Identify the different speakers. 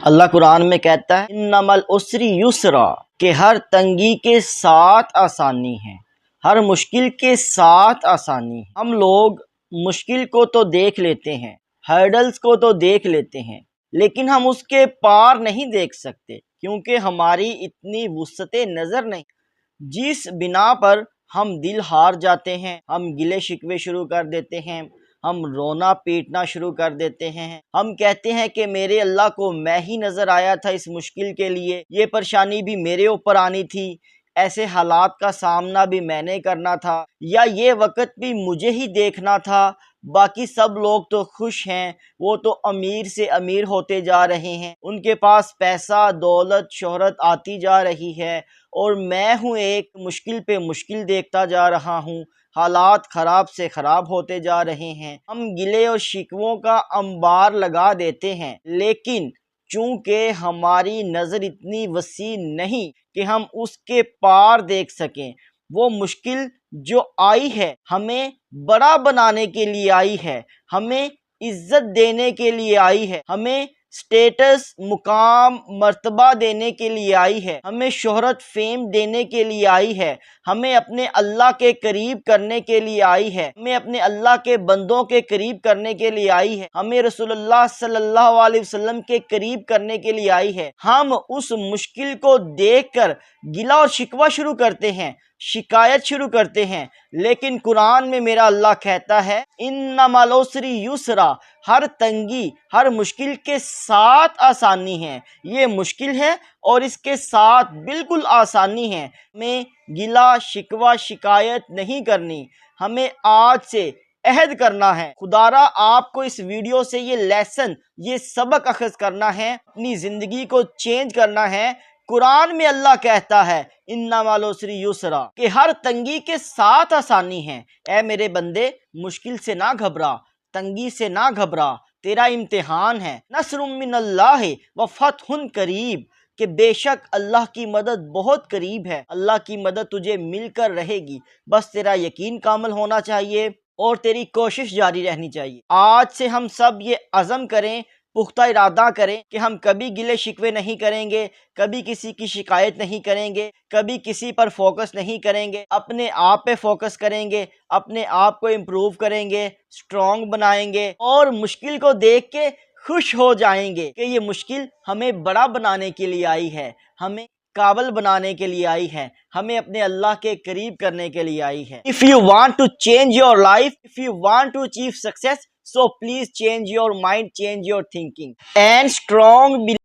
Speaker 1: اللہ قرآن میں کہتا ہے انما العسر یسرا کہ ہر تنگی کے ساتھ آسانی ہے، ہر مشکل کے ساتھ آسانی ہے۔ ہم لوگ مشکل کو تو دیکھ لیتے ہیں، ہرڈلز کو تو دیکھ لیتے ہیں، لیکن ہم اس کے پار نہیں دیکھ سکتے کیونکہ ہماری اتنی وسعت نظر نہیں، جس بنا پر ہم دل ہار جاتے ہیں، ہم گلے شکوے شروع کر دیتے ہیں، ہم رونا پیٹنا شروع کر دیتے ہیں، ہم کہتے ہیں کہ میرے اللہ کو میں ہی نظر آیا تھا اس مشکل کے لیے، یہ پریشانی بھی میرے اوپر آنی تھی، ایسے حالات کا سامنا بھی میں نے کرنا تھا، یا یہ وقت بھی مجھے ہی دیکھنا تھا، باقی سب لوگ تو خوش ہیں، وہ تو امیر سے امیر ہوتے جا رہے ہیں، ان کے پاس پیسہ دولت شہرت آتی جا رہی ہے، اور میں ہوں ایک مشکل پہ مشکل دیکھتا جا رہا ہوں، حالات خراب سے خراب ہوتے جا رہے ہیں۔ ہم گلے اور شکووں کا انبار لگا دیتے ہیں، لیکن چونکہ ہماری نظر اتنی وسیع نہیں کہ ہم اس کے پار دیکھ سکیں، وہ مشکل جو آئی ہے ہمیں بڑا بنانے کے لیے آئی ہے، ہمیں عزت دینے کے لیے آئی ہے، ہمیں سٹیٹس مقام مرتبہ دینے کے لیے آئی ہے، ہمیں شہرت فیم دینے کے لیے آئی ہے، ہمیں اپنے اللہ کے قریب کرنے کے لیے آئی ہے، ہمیں اپنے اللہ کے بندوں کے قریب کرنے کے لیے آئی ہے، ہمیں رسول اللہ صلی اللہ علیہ وسلم کے قریب کرنے کے لیے آئی ہے۔ ہم اس مشکل کو دیکھ کر گلہ اور شکوہ شروع کرتے ہیں، شکایت شروع کرتے ہیں، لیکن قرآن میں میرا اللہ کہتا ہے انما العسر یسرا، ہر تنگی ہر مشکل کے ساتھ آسانی ہے، یہ مشکل ہے اور اس کے ساتھ بالکل آسانی ہے۔ ہمیں گلہ شکوہ شکایت نہیں کرنی، ہمیں آج سے عہد کرنا ہے، خدارا آپ کو اس ویڈیو سے یہ لیسن یہ سبق اخذ کرنا ہے، اپنی زندگی کو چینج کرنا ہے۔ قرآن میں اللہ کہتا ہے انما العسر یسرا کہ ہر تنگی کے ساتھ آسانی ہے۔ اے میرے بندے مشکل سے نہ گھبرا، تنگی سے نہ گھبرا، تیرا امتحان ہے، نصر من اللہ وفتح قریب، کہ بے شک اللہ کی مدد بہت قریب ہے، اللہ کی مدد تجھے مل کر رہے گی، بس تیرا یقین کامل ہونا چاہیے اور تیری کوشش جاری رہنی چاہیے۔ آج سے ہم سب یہ عزم کریں، پختہ ارادہ کریں کہ ہم کبھی گلے شکوے نہیں کریں گے، کبھی کسی کی شکایت نہیں کریں گے، کبھی کسی پر فوکس نہیں کریں گے، اپنے آپ پہ فوکس کریں گے، اپنے آپ کو امپروو کریں گے، سٹرونگ بنائیں گے، اور مشکل کو دیکھ کے خوش ہو جائیں گے کہ یہ مشکل ہمیں بڑا بنانے کے لیے آئی ہے، ہمیں قابل بنانے کے لیے آئی ہے، ہمیں اپنے اللہ کے قریب کرنے کے لیے آئی ہے۔ If you want to change your life, if you want to achieve success, so please change your mind, change your thinking and strong